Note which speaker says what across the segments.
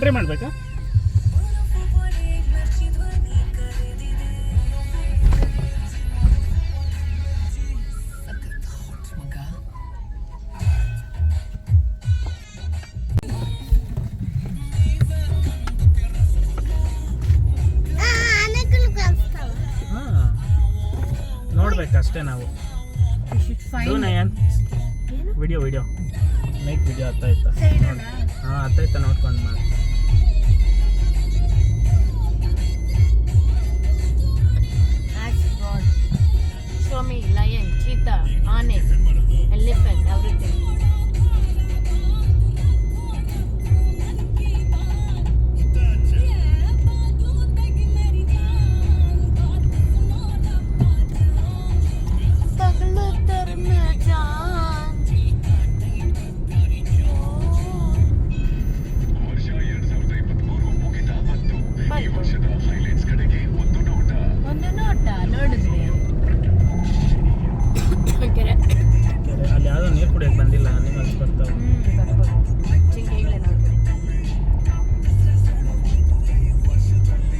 Speaker 1: Entry ಮಾಡಬೇಕಾ? ನೋಡ್ಬೇಕಷ್ಟೇ ನಾವು. ವಿಡಿಯೋ ನೈಟ್ ವಿಡಿಯೋ ಹತ್ತಾಯ್ತಾ? ಹಾಂ ಹತ್ತಾಯ್ತಾ ನೋಡ್ಕೊಂಡು ಮಾಡಿ.
Speaker 2: Show me lion, cheetah, onyx, elephant, everything.
Speaker 1: ಅಲ್ಲಿ ಯಾವುದೋ ನೀರು ಕುಡಿಯೋಕೆ ಬಂದಿಲ್ಲ, ಅನಿಮಲ್ಸ್ ಬರ್ತಾವೆ.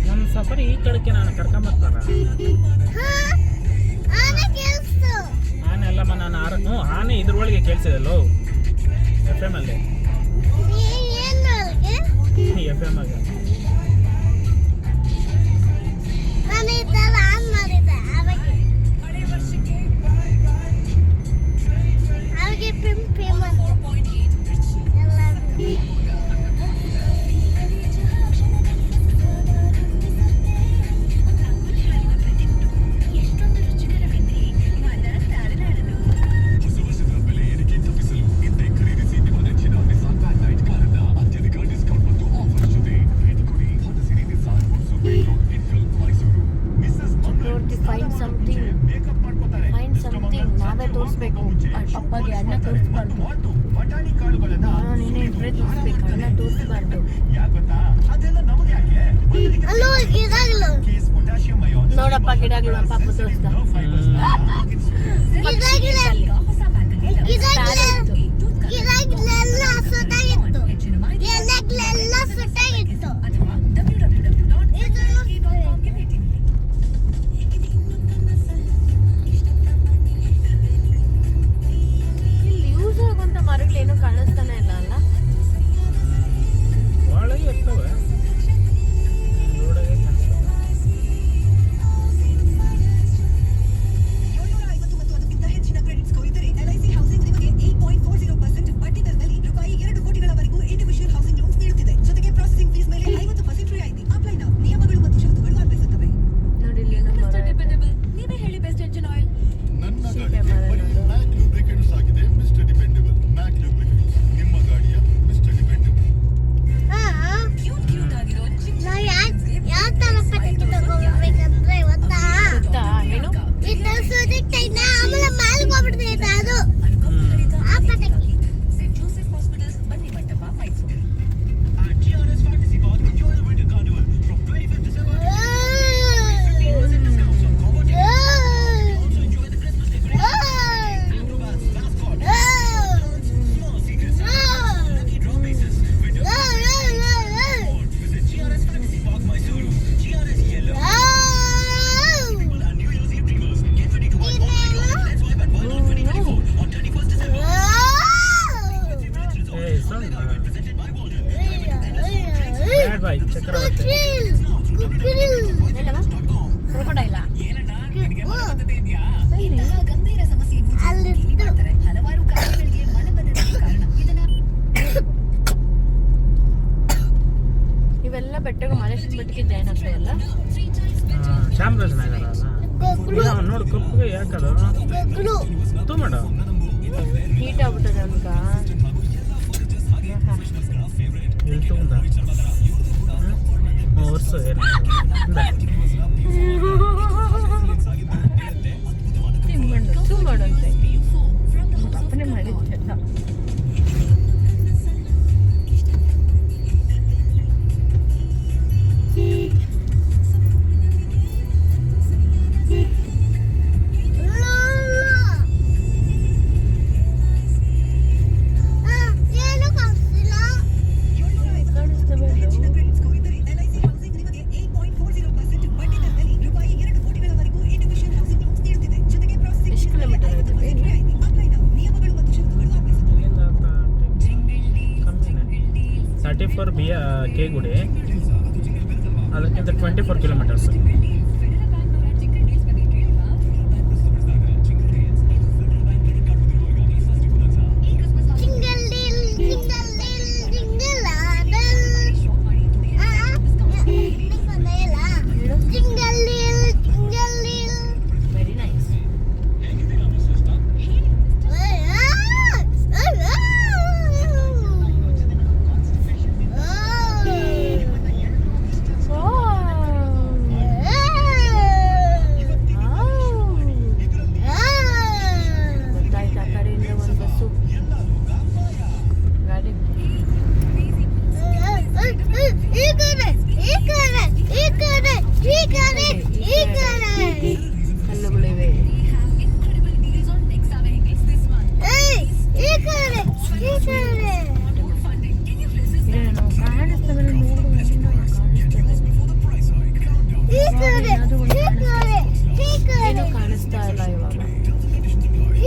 Speaker 1: ನಮ್ಮ ಸಫರಿ ಈ ಕಡೆಗೆ ನಾನು ಕರ್ಕೊಂಬರ್ತಾರ. ಆನೆ ಅಲ್ಲಮ್ಮ, ನಾನು ಆನೆ ಇದ್ರೊಳಗೆ ಕೇಳಿಸಿದಲ್ಲೋ FM ಅಲ್ಲಿ. FM ಆಗ ನಾವೇ ತೋರಿಸ್ಬೇಕು. ಅಪ್ಪಗೆ ಅಣ್ಣ ತೋರಿಸ್ಬಾರ್ದು, ನೀನೇ ಇಬ್ಬರೇ ತೋರಿಸ್ಬೇಕು, ಅಣ್ಣ ತೋರಿಸ್ಬಾರ್ದು. ನೋಡಪ್ಪ ಗಿಡಗಳು ಪಾಪ ತೋರಿಸ್ದ. ಮರಗಳೇನು ಕಾಣಿಸ್ತಾನೆ ಇಲ್ಲ ಅಲ್ಲ, ಒಳಗೆ ಇರ್ತವೆ, ರೋಡಾಗೆ ಕಾಣಿಸ್ತವೆ.
Speaker 3: 759 ಹೆಚ್ಚಿನ ಕ್ರೆಡಿಟ್ ಸ್ಕೋರ್ ಇದ್ದರೆ LIC ಹೌಸಿಂಗ್ ನಿಮಗೆ 8.40% ಬಡ್ಡಿ ದರದಲ್ಲಿ ರೂಪಾಯಿ 2 ಕೋಟಿಗಳವರೆಗೂ ಇಂಡಿವಿಜುವಲ್ ಹೌಸಿಂಗ್ ಲೋನ್ಸ್ ನೀಡುತ್ತಿದೆ. ಜೊತೆಗೆ ಪ್ರೊಸೆಸಿಂಗ್ ಫೀಸ್ ಮೇಲೆ 50% ರಿಯಾಯಿತಿ. Apply now. ನಿಯಮಗಳು ಮತ್ತು ಷರತ್ತುಗಳು ಅನ್ವಯಿಸುತ್ತವೆ.
Speaker 2: ನೋಡಿ ಇಲ್ಲಿ
Speaker 3: ಮಿಸ್ಟರ್ ಡಿಪೆಂಡಬಲ್, ನೀವೇ ಹೇಳಿ ಬೆಸ್ಟ್ ಎಂಜಿನ್ ಆಯಿಲ್.
Speaker 4: ನನ್ನ ಗಾಡಿಗೆ ಮ್ಯಾಕ್ ಲೂಬ್ರಿಕೆಂಟ್ಸ್ ಆಗಿದೆ ಮಿಸ್ಟರ್ ಡಿಪೆಂಡಬಲ್. ಮ್ಯಾಕ್ ಲೂಬ್ರಿಕೆಂಟ್ಸ್ ನಿಮ್ಮ ಗಾಡಿಯ ಮಿಸ್ಟರ್ ಡಿಪೆಂಡಬಲ್.
Speaker 3: ಕ್ಯೂಟ್ ಆಗಿರೋ
Speaker 5: ಯಾವ ತರ ಪಟಾಕಿ ತಗೋಬೇಕಂದ್ರೆ ಗೊತ್ತಾ?
Speaker 2: ಏನು
Speaker 5: ಇದು ಸುದಿಕ್ ಆಮೇಲೆ ಮಾಲ್ಗೋಗ್ಬಿಡ್ತೈತೆ ಅದು ಆ ಪಟಾಕಿ.
Speaker 3: ಸೆಂಟ್ ಜೋಸೆಫ್ ಹಾಸ್ಪಿಟಲ್ಸ್ ಬನ್ನಿ ಮಂಟಪ Mysuru. At GRS Fantasy Park, enjoy the winter carnival from 25th December to 15% discounts on combo tickets. Also enjoy the Christmas decorations, acrobats, mascots, small secrets, lucky draw bases, winter. Visit GRS Fantasy Park Mysuru. GRS Yellow. People and New Year's Eve dreamers. Get ready to watch all the classic Let's Vibe at Wynot 2024 on 31st December. Presented by Walden.
Speaker 1: ಬ್ಯಾಡ್ ಬಾಯ್ ಚಕ್ರವರ್ತಿ.
Speaker 2: ಕ್ರೊಕೊಡೈಲ
Speaker 3: ಎಲ್ಲ ಗಂಭೀರ ಸಮಸ್ಯೆ ಮಾಡ್ತಾರೆ. ಹಲವಾರು ಕಾಯಿಲೆಗಳಿಗೆ ಮಲಬದ್ಧತೆ ಕಾರಣ. ಇದನ್ನ
Speaker 2: ಇವೆಲ್ಲ ಬೆಟ್ಟಗಳು ಮಲೇಶ್ವರ ಬೆಟ್ಟಕ್ಕೆ ಜಾಯ್ನ್ ಆಗ್ತಾ ಇಲ್ಲ.
Speaker 1: ಚಾಮರಾಜನಗರ ಅಲ್ಲ ನೋಡು, ಕಪ್ಪಗೆ ಯಾಕದು ತೂ ಮಾಡ
Speaker 2: ಹೀಟ್ ಆಗ್ಬಿಟ್ಟದೆ ನಮ್ಗ.
Speaker 1: ಇಲ್ಲಿ ತಗೊಂಡ ವರ್ಷ ಏನು
Speaker 2: ಮಾಡಂತೆ ಅಪ್ಪನೇ ಮಾಡಿದ್ದೆಲ್ಲ.
Speaker 5: ಏನು ಕಾಣಿಸ್ತಿಲ್ಲ.
Speaker 1: 24 ಕೆ ಗುಡಿ, ಅದಕ್ಕಿಂತ 24 ಕಿಲೋಮೀಟರ್ಸ್.
Speaker 2: Very nice. ಗೊತ್ತಾಯ್ತು, ಆ ಕಡೆಯಿಂದ ಒಂದು ಬಸ್ಸು ಗಾಡಿ. ಕಲ್ಲುಗಳಿವೆ. ಏನು ಕಾಣಿಸ್ತವೆ ನೋಡು, ಏನು ಕಾಣಿಸ್ತಾ ಇಲ್ಲ ಇವಾಗ.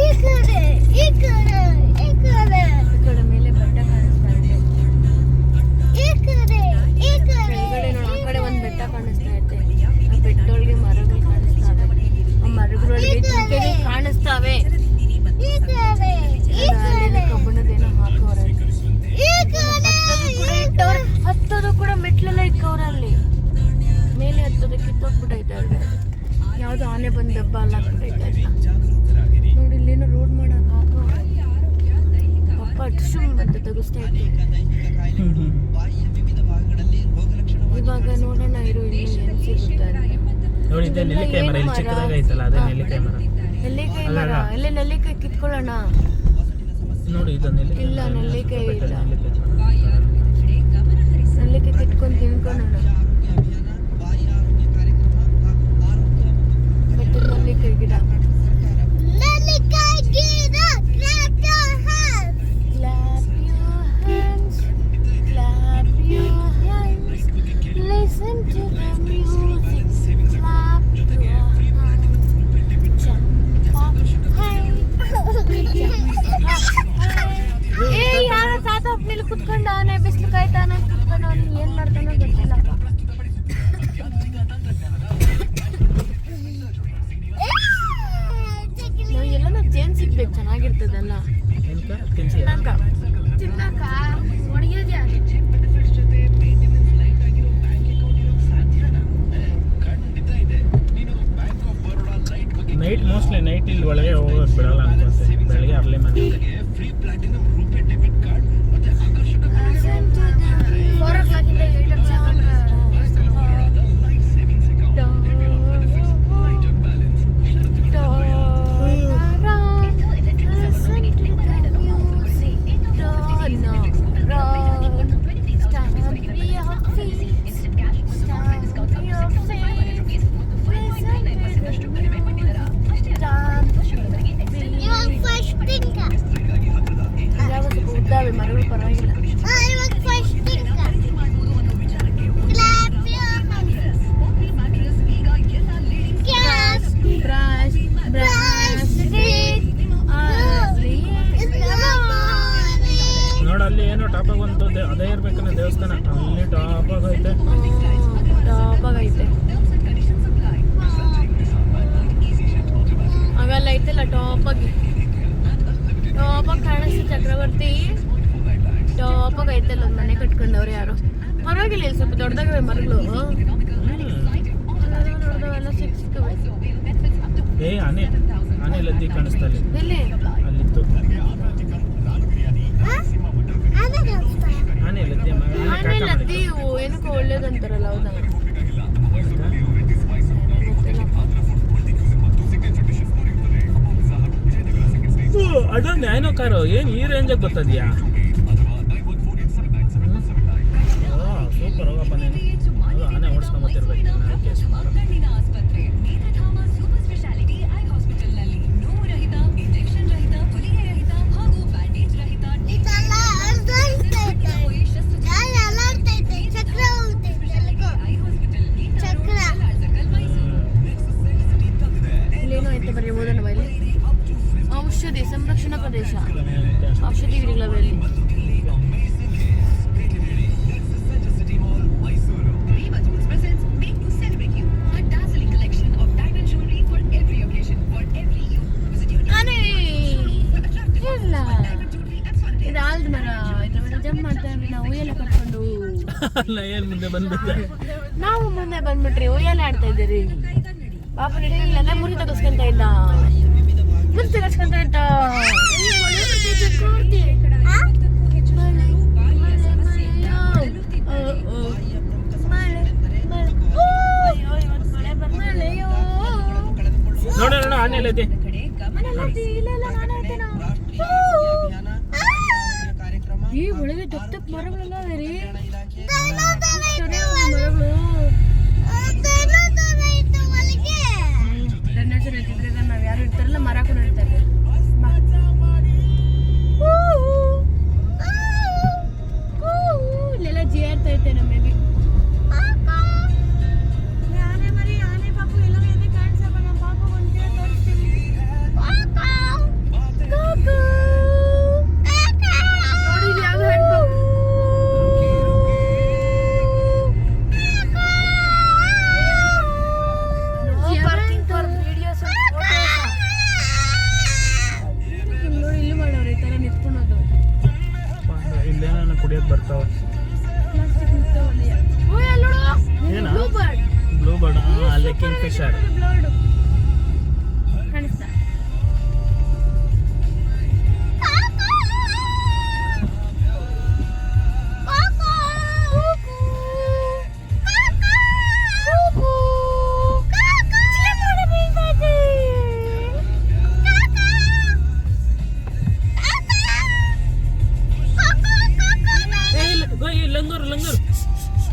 Speaker 2: ಈ ಕಡೆ ಮೇಲೆ ಬೆಟ್ಟ ಕಾಣಿಸ್ತಾ ಇದೆ. ಕೆಳಗಡೆ ನೋಡು, ಆ ಕಡೆ ಒಂದು ಬೆಟ್ಟ ಕಾಣಿಸ್ತಾ ಇದೆ. ಆ ಬೆಟ್ಟದೊಳಗೆ ಮರಗಳು ಕಾಣಿಸ್ತಾವೆ. ಆ ಮರಗಳೊಳಗೆ ಜಿಂಕೆಗಳು ಕಾಣಿಸ್ತಾವೆ. ಅಲ್ಲೇನೋ ಕಬ್ಬಣದೇನೋ ಹಾಕವ್ರೆ. ಹತ್ತೋದು ಕೂಡ ಮೆಟ್ಲೆಲ್ಲ ಇಕ್ಕವ್ರೆ ಅಲ್ಲಿ ಮೇಲೆ. ಹತ್ತೋದು ಕಿತ್ತೋಗ್ಬಿಟ್ಟೈತೆ ಅಲ್ಲಿ. ಯಾವ್ದು ಆನೆ ಬಂದು ದಬ್ಬ ಅಲ್ಲಿ ಹಾಕ್ಬಿಟ್ಟೈತೆ ಆಯ್ತಾ. ನೋಡಿ ಇಲ್ಲೇನೋ ರೋಡ್ ಮಾಡಕ್ ಹಾಕವ್ರೆ. ಪಪ್ಪ ಟುಶುಮ್ ಅಂತ ತೆಗಿಸ್ತಾ ಇತ್ತು. ಇವಾಗ ನೋಡೋಣ ಇರು, ಇಲ್ಲಿ ಏನು ಸಿಗುತ್ತೆ ಅಂತ.
Speaker 1: ನೋಡಿ ಇದೆ ನೆಲ್ಲಿಕಾಯಿ ಮರ, ಇಲ್ಲಿ ಚಿಕ್ಕದಾಗ ಐತಲ್ಲ ಅದೇ ನೆಲ್ಲಿಕಾಯಿ ಮರ.
Speaker 2: ನೆಲ್ಲಿಕಾಯಿ ಮರ, ಅಲ್ಲೇ ನೆಲ್ಲಿಕಾಯಿ ಕಿತ್ಕೊಳ್ಳೋಣ.
Speaker 1: ನೋಡಿ ಇದು ನೆಲ್ಲಿಕಾಯಿ.
Speaker 2: ಇಲ್ಲ, ನೆಲ್ಲಿಕಾಯಿ ಇಲ್ಲ.
Speaker 1: ನೆಲ್ಲಿಕಾಯಿ.
Speaker 2: ನೆಲ್ಲಿಕಾಯಿ ಕಿತ್ಕೊಂಡು ತಿನ್ಕೊಳ್ಳೋಣ. ಮತ್ತೆ ನೆಲ್ಲಿಕಾಯಿ ಗಿಡ. Clap your hands, listen to the music. Clap your hands, jump up high. ಯಾರ ತಾತ ಮೇಲೆ ಕುತ್ಕೊಂಡವನೆ, ಬಿಸಿಲು ಕಾಯ್ತಾನೆ ಕುತ್ಕೊಂಡವನು, ಏನ್ ಮಾಡ್ತಾನೋ ಗೊತ್ತಿಲ್ಲಪ್ಪ. ಎಲ್ಲನೂ ಚೇನ್ ಸಿಗ್ಬೇಕು, ಚೆನ್ನಾಗಿರ್ತದಲ್ಲ ತಿನ್ನಕ ಹೊಡೆಯೋದೇ.
Speaker 1: ನೈಟ್ ಮೋಸ್ಟ್ಲಿ ನೈಟ್ ಇಲ್ಲಿ ಒಳಗೆ ಹೋಗೋದು ಬಿಡಲ್ಲ ಅನ್ಕೊಂತೆ. ಬೆಳಗ್ಗೆ ಅರ್ಲಿ ಮನೆ
Speaker 5: 4 o'clock ಇಂದ 8 o'clock.
Speaker 2: ಉದ್ದಾವೆ ಮರಗಳು, ಪರವಾಗಿಲ್ಲ.
Speaker 1: ನೋಡಲ್ಲಿ ಏನೋ ಟಾಪಾಗ ಒಂದು ಅದೇ ಇರ್ಬೇಕನ್ನ ದೇವಸ್ಥಾನ, ಅಲ್ಲಿ ಟಾಪಾಗೈತೆ.
Speaker 2: ಟಾಪಾಗೈತೆ ಅವೆಲ್ಲ ಐತಲ್ಲ ಟಾಪಾಗಿ. ಟಾಪಾಗಿ ಕಾಣಿಸ್ತು ಚಕ್ರವರ್ತಿ. ಟಾಪಾಗಿ ಐತಲ್ಲ ಒಂದು ಮನೆ ಕಟ್ಕೊಂಡವ್ರು ಯಾರು. ಪರವಾಗಿಲ್ಲ, ಇಲ್ಲಿ ಸ್ವಲ್ಪ ದೊಡ್ಡದಾಗವೆ ಮರಗಳು. ದೊಡ್ಡದವೆಲ್ಲ ಸಿಕ್ಕವೆ.
Speaker 1: ಆನೆ ಲದ್ದಿ ಕಾಣಿಸ್ತಾ ಇಲ್ಲಿ.
Speaker 2: ಎಲ್ಲಿ?
Speaker 1: ಅಲ್ಲಿತ್ತು ಆನೆ ಲದ್ದಿ.
Speaker 2: ಆನೆ ಲದ್ದಿ ಏನಕ್ಕೂ ಒಳ್ಳೇದಂತಾರಲ್ಲ, ಹೌದಾ?
Speaker 1: ಅದೊಂದು ಏನೋ ಕಾರು ಏನು ಈ ರೇಂಜಾಗ ಗೊತ್ತದ್ಯಾ? ಸೂಪರ್ ಹೋಗಪ್ಪ ನೀನು. ಅದು ಆನೆ ಓಡಿಸ್ಕೊಂಬತ್ತಿರ್ಬೇಕು.
Speaker 2: ಇಲ್ಲೇನೋ ಐತೆ ಬರೀ ಓದನವ ಇಲ್ಲಿ. ಔಷಧಿ ಸಂರಕ್ಷಣಾ ಪ್ರದೇಶ, ಔಷಧಿ ಗಿಡಗಳವೆ ಇಲ್ಲಿ.
Speaker 1: ಅಲ್ಲ ಏನ್ ಮುಂದೆ ಬಂದಿದ್ದೆ.
Speaker 2: ನಾವು ಮುಂದೆ ಬಂದ್ಬಿಟ್ರಿ ಉಯ್ಯಾಲೆ ಆಡ್ತಾ ಇದ್ದೀರಿ. ಪಾಪ ಇಲ್ಲೆಲ್ಲ ಮುರಿ ತಗಸ್ಕೊಂತ ಇದ್ದ, ಮುರಿ ತಗಸ್ಕೊಂತ ಇದ್ದ.
Speaker 1: ನೋಡೋಣ ಆನೆ ಎಲ್ಲ ಐತಿ.
Speaker 2: ಈ ಒಳಗೆ ದೊಡ್ಡ ದೊಡ್ಡ ಮರಗಳೆಲ್ಲ ಅವೆ ರೀ, ಮರಗಳು. ಧನ್ಯವಾದ ಇದ್ರೆ ನಾವ್ ಯಾರು ಇರ್ತಾರಲ್ಲ ಮರ ಕೂಡ ಇರ್ತಾರೆ. ಇಲ್ಲೆಲ್ಲ ಜಿಯಾರ್ತಾ ಐತೆ ನಮ್ಮ ಮೇಬಿ. ಆನೆ ಮರಿ, ಆನೆ ಪಾಪು ಎಲ್ಲ ಎದೆ ಕಾಣಿಸಪ್ಪ. ನಮ್ಮ ಪಾಪು ಒಂದೇ ತೋರಿಸ್ತೀವಿ. ನೋಡಿ ಇಲ್ಲಿ ಯಾವ ಹೆಣ್ಣು ನೋಡಿ ಇಲ್ಲಿ ಮಾಡೋರು ಈ ತರ ನಿಂತ್ಕೊಳೋದು.
Speaker 1: ಇಲ್ಲೇನ ಕುಡಿಯೋದು ಬರ್ತಾವ. ಏನ ಬ್ಲೂ ಬರ್ಡ್, ಅಲ್ಲಿ ಕಿಂಗ್ ಫಿಶರ್.
Speaker 2: ಕಾಣಿಸ್ತಾ
Speaker 1: ಲಂಗೂರು ಲಂಗೂರು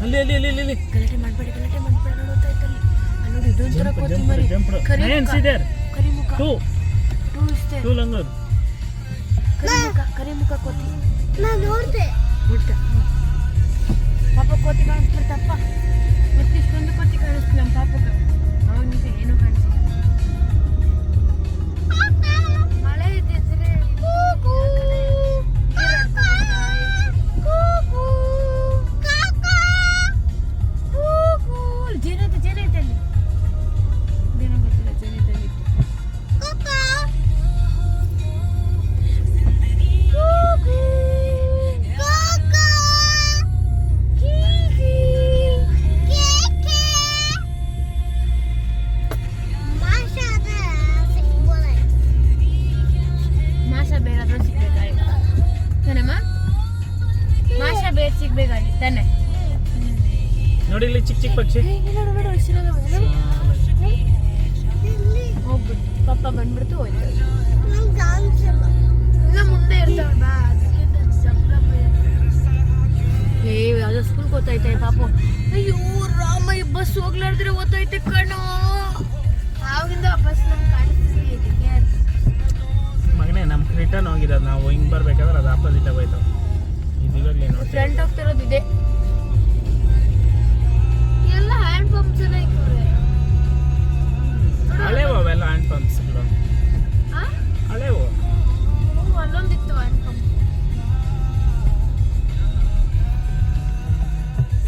Speaker 1: ಅಲ್ಲಿ ಅಲ್ಲಿ ಅಲ್ಲಿ ಅಲ್ಲಿ
Speaker 2: ಗಲಾಟೆ ಮಾಡ್ಬೇಡಿ, ಗಲಾಟೆ ಮಾಡ್ಬೇಡಿ. ನೋಡ್ತಾಯ್ತಲ್ಲಿ ಅಲ್ಲಿ ನೋಡಿ ಇದೊಂಥರ ಕೋತಿ ಮರಿ, ಕರಿ ಮುಖ. ಟೂ ಇಷ್ಟೇ,
Speaker 1: ಟೂ ಲಂಗೂರು,
Speaker 2: ಕರಿ ಮುಖ ಕೋತಿ.
Speaker 5: ನಾನು ನೋಡ್ದೆ.
Speaker 2: ಪಾಪ ಕೋತಿ ಕಾಣಿಸ್ಬಿಡ್ತಪ್ಪ. ಮತ್ತೆ ಇಷ್ಟೊಂದು ಕೋತಿ ಕಾಣಿಸ್ತು ನಮ್ಮ ಪಾಪಕ್ಕೆ. ಅವಾಗ ನಿಂತ ಏನೂ ಕಾಣಿಸಿಲ್ಲ.
Speaker 5: ಮಳೆ ಇದ್ದಿದ್ರೆ
Speaker 2: ಜೇನೈತೆ, ಜೇನೈತೆ ಅಲ್ಲಿ. ಏನೋ ಗೊತ್ತಿಲ್ಲ, ಜೇನೈತೆ ಅಲ್ಲಿ. ಮಾಷಾ ಬೇರಾದ್ರೂ ಸಿಗ್ಬೇಕಾಗಿತ್ತು ತಾನೇಮ್ಮ? ಮಾಷಾ ಬೇರೆ ಸಿಗ್ಬೇಕಾಗಿತ್ತು ತಾನೆ?
Speaker 1: ನೋಡಿ ಇಲ್ಲಿ ಚಿಕ್ಕ ಚಿಕ್ಕ ಪಕ್ಷಿ.
Speaker 2: ಹೋಗ್ಬಿಟ್ಟು ಪಪ್ಪ ಬಂದ್ಬಿಡ್ತು ಹೋಯ್ತು.
Speaker 5: ಇನ್ನ ಮುಂದೆ ಇರ್ತಾವಲ್ಲ ಅದಕ್ಕೆ
Speaker 2: ಯಾವ್ದೋ ಸ್ಕೂಲ್ ಓದ್ತೈತೆ ಪಾಪು. ಅಯ್ಯೋ ರಾಮ, ಈ ಬಸ್ ಹೋಗ್ಲಾರ್ದ್ರೆ ಓದ್ತೈತೆ ಕಣೋ.
Speaker 5: ಆವಾಗಿಂದ ಬಸ್ ನಮ್ಗೆ ಕಾಣಿಸ್ತಿಲ್ಲ ಇದಕ್ಕೆ.
Speaker 1: ಮಗನೇ ನಮ್ ರಿಟರ್ನ್ ಹೋಗಿರೋದು, ನಾವು ಹಿಂಗ್ ಬರ್ಬೇಕಾದ್ರೆ ಅದು ಆಪೋಸಿಟ್ ಆಗೋಯ್ತು. ಇದು ಇವಾಗಲೇ ನೋಡಿ
Speaker 2: ಫ್ರಂಟ್ ಹೋಗ್ತಿರೋದು ಇದೆ.
Speaker 5: ಎಲ್ಲ ಹ್ಯಾಂಡ್ ಪಂಪ್ಸ್ ಎಲ್ಲ ಇಕ್ಕವ್ರೆ.
Speaker 1: ಹಳೆವು ಅವೆಲ್ಲ ಹ್ಯಾಂಡ್ ಪಂಪ್ಸ್ಗಳು, ಹಳೆವು.
Speaker 5: ಅಲ್ಲೊಂದಿತ್ತು ಹ್ಯಾಂಡ್ ಪಂಪ್.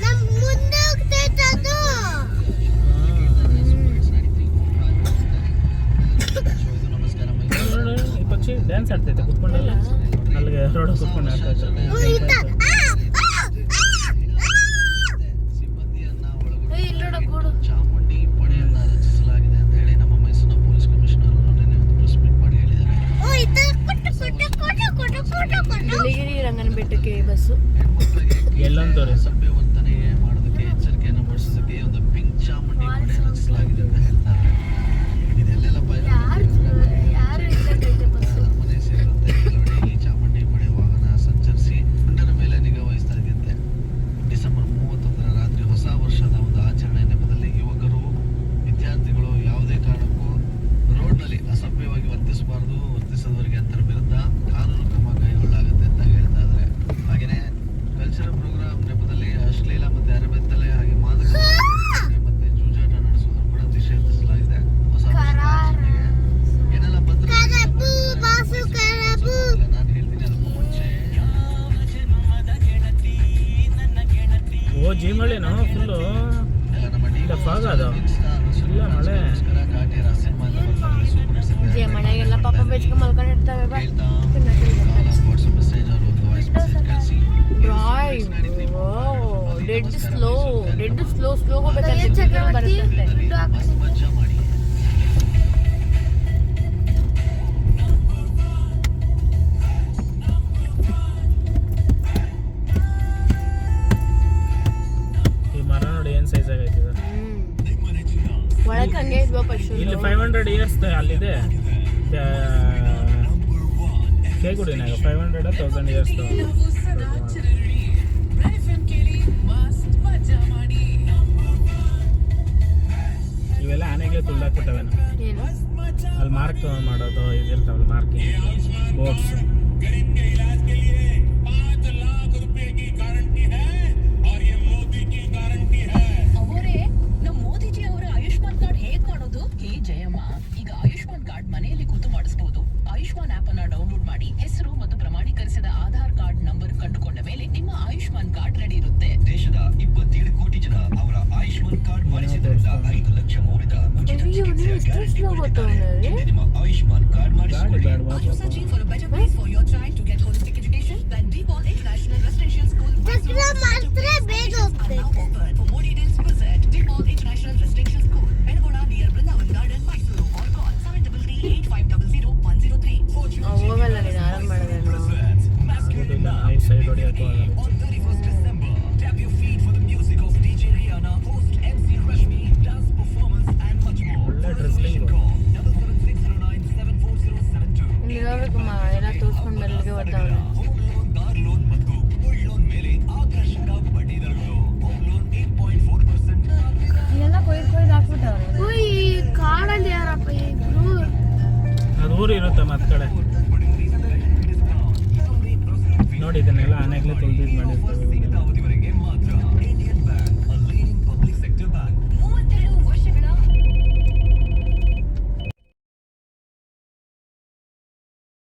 Speaker 5: ನಮ್ ಮುಂದೆ ಹೋಗ್ತೈತೆ ಅದು.
Speaker 1: ಈ ಪಕ್ಷಿ ಡ್ಯಾನ್ಸ್ ಆಡ್ತೈತೆ ಕುತ್ಕೊಂಡಲ್ಲ, ಅಲ್ಲಿಗೆ ರೋಡ್ ಕುತ್ಕೊಂಡು ಆಡ್ತೈತೆ.
Speaker 5: ಇಲ್ಲೋಡ ಗೂಡು.
Speaker 3: ಚಾಮುಂಡಿ ಪಡೆಯನ್ನ ರಚಿಸಲಾಗಿದೆ ಅಂತ ಹೇಳಿ ನಮ್ಮ ಮೈಸೂರಿನ ಪೊಲೀಸ್ ಕಮಿಷನರ್ ನಿನ್ನೆ ಒಂದು ಪ್ರೆಸ್ ಮೀಟ್ ಮಾಡಿ ಹೇಳಿದ್ದಾರೆ.
Speaker 5: ಓ ಇತ ಕೊಟ್ಟು
Speaker 2: ಬಿಳಿಗಿರಿ ರಂಗನ ಬೆಟ್ಟಕ್ಕೆ ಬಸ್ಸು.
Speaker 1: ಎಲ್ಲೊಂದು ತೋರಿಸು.
Speaker 3: ಸಭ್ಯ ವರ್ತನೆಗೆ ಮಾಡೋದಕ್ಕೆ ಎಚ್ಚರಿಕೆಯನ್ನು ಮೂಡಿಸೋದಕ್ಕೆ ಒಂದು ಪಿಂಕ್ ಚಾಮುಂಡಿ ಪಡೆ ರಚಿಸಲಾಗಿದೆ ಅಂತ ಹೇಳ್ತಾರೆ. ಇದೆಲ್ಲೆಲ್ಲ
Speaker 5: ಯಾರು ಇಲ್ಲದೈತೆ ಬಸ್ಸು.
Speaker 3: ಮನೆ ಸೇರಿದಂತೆ ಕೆಲವೆಡೆ ಈ ಚಾಮುಂಡಿ ಪಡೆ ವಾಹನ ಸಂಚರಿಸಿ ಗಂಡನ ಮೇಲೆ ನಿಗಾ ವಹಿಸ್ತಾ ಇದೆಯಂತೆ. ಡಿಸೆಂಬರ್ 31ರ ರಾತ್ರಿ ಹೊಸ ವರ್ಷದ ಒಂದು ಆಚರಣೆ ನೆಪದಲ್ಲಿ ಯುವಕರು, ವಿದ್ಯಾರ್ಥಿಗಳು ಯಾವುದೇ ಕಾರಣಕ್ಕೂ ರೋಡ್ನಲ್ಲಿ ಅಸಭ್ಯವಾಗಿ ವರ್ತಿಸಬಾರದು. ವರ್ತಿಸದವರಿಗೆ ಅದರ ವಿರುದ್ಧ ಕಾನೂನು ಕ್ರಮ ಕೈಗೊಳ್ಳಲಾಗುತ್ತೆ ಅಂತ ಹೇಳ್ತಾ ಇದ್ದಾರೆ. ಹಾಗೆಯೇ ಕಲ್ಚರಲ್ ಪ್ರೋಗ್ರಾಮ್ ನೆಪದಲ್ಲಿ ಅಶ್ಲೀಲ ಮತ್ತೆ ಅರೆಬೆತ್ತಲೆ ಹಾಗೆ ಮಾದಕ ಮತ್ತೆ ಜೂಜಾಟ ನಡೆಸುವುದನ್ನು ಕೂಡ ನಿಷೇಧಿಸಲಾಗಿದೆ.
Speaker 2: ಪಶು
Speaker 1: ಇಲ್ಲಿ 500 ಇಯರ್ಸ್ ಅಲ್ಲಿದೆ ಕೇಗುಡಿನಾಗ 500 1000 ಇಯರ್ಸ್ ಇವೆಲ್ಲ ಆನೆಗೆ ತುಳ್ದಾಕ್ಬಿಟ್ಟವೇನು
Speaker 2: ಏನು
Speaker 1: ಅಲ್ಲಿ ಮಾರ್ಕ್ ಮಾಡೋದು ಇದಿರ್ತಾವಲ್ಲ ಮಾರ್ಕಿಂಗ್ ಬೋರ್ಡ್ಸ್
Speaker 6: ಅವರೇ ನಮ್ಮ ಮೋದಿಜಿ ಅವರ ಆಯುಷ್ಮಾನ್ ಕಾರ್ಡ್ ಹೇಗ್ ಮಾಡೋದು? ಹೇ ಜಯಮ್ಮ, ಈಗ ಆಯುಷ್ಮಾನ್ ಕಾರ್ಡ್ ಮನೆಯಲ್ಲಿ ಕೂತು ಮಾಡಿಸಬಹುದು. ಆಯುಷ್ಮಾನ್ ಆಪ್ ಅನ್ನ ಡೌನ್ಲೋಡ್ ಮಾಡಿ ಹೆಸರು ಮತ್ತು ಪ್ರಮಾಣೀಕರಿಸಿದ ಆಧಾರ್ ಕಾರ್ಡ್ ನಂಬರ್ ಕಂಡುಕೊಂಡ ಮೇಲೆ ನಿಮ್ಮ ಆಯುಷ್ಮಾನ್ ಕಾರ್ಡ್ ರೆಡಿ ಇರುತ್ತೆ.
Speaker 3: ದೇಶದ 27 ಕೋಟಿ ಜನ ಅವರ ಆಯುಷ್ಮಾನ್ ಕಾರ್ಡ್ ಮಾಡಿಸಿದ್ರಿಂದ 5 ಲಕ್ಷ ಮೌಲ್ಯದ ಉಚಿತ
Speaker 2: ಅಯ್ಯೋ ನೀವು ಇಷ್ಟು ಸ್ಲೋ ಗೊತ್ತವನೇ
Speaker 3: ನಿಮ್ಮ ಆಯುಷ್ಮಾನ್ ಕಾರ್ಡ್
Speaker 1: ಗಾಡಿ
Speaker 3: ಮಾಡಿಸಿಕೊಳ್ಳಿ.
Speaker 1: ಬೇಡವಾ
Speaker 6: Are you searching for a better place for your child to get holistic education? Then DePaul International Residential School.
Speaker 5: ಚಕ್ರ ಮಾತ್ರ ಬೇಗ
Speaker 6: Are
Speaker 5: ಹೋಗ್ತೈತೆ
Speaker 6: now open. For more details, visit DePaul International Residential School, Penagona near Brindavan Garden, Mysuru, or call 733-8500-103.
Speaker 2: ಹೋಗಲ್ಲ ನೀನು ಆರಾಮ್ ಮಾಡಿದೇನು
Speaker 1: ಆಗೋದಿಲ್ಲ ನಾವು side ಹೊಡಿಯೋಕ್ಕೂ ಆಗಲ್ಲ
Speaker 3: On 31st December, tap your feet for the music of DJ Rihanna, host MC Rashmi, dance performance and much more.
Speaker 1: ಒಳ್ಳೆ dressing
Speaker 3: Call 7760974072.
Speaker 2: ಇಲ್ಲಿ ಇರೋದಕ್ಕಮ್ಮ ಎಲ್ಲ ತೋರಿಸ್ಕೊಂಡು ಮೆಲ್ಲಿಗೆ ಬರ್ತಾವನೆ
Speaker 3: ಹೋಮ್ ಲೋನ್, ಕಾರ್ ಲೋನ್ ಮತ್ತು ಗೋಲ್ಡ್ ಲೋನ್ ಮೇಲೆ ಆಕರ್ಷಕ ಬಡ್ಡಿ ದರಗಳು. Home loan 8.4%.
Speaker 2: ಇಲ್ಲೆಲ್ಲ ಕೊಯ್ದು ಹಾಕ್ಬಿಟ್ಟವ್ರೆ
Speaker 5: ಉಯ್ ಕಾಡಲ್ಲಿ ಯಾರಪ್ಪ ಇಬ್ರು
Speaker 1: ಅದು ಊರು ಇರುತ್ತೆ ಮತ್ತ ಕಡೆ ನೋಡಿ ಇದನ್ನೆಲ್ಲ ಆನೆಗ್ಲೇ ತುಳಿದಿದ್ದು ಮಾಡಿರ್ತಾರೆ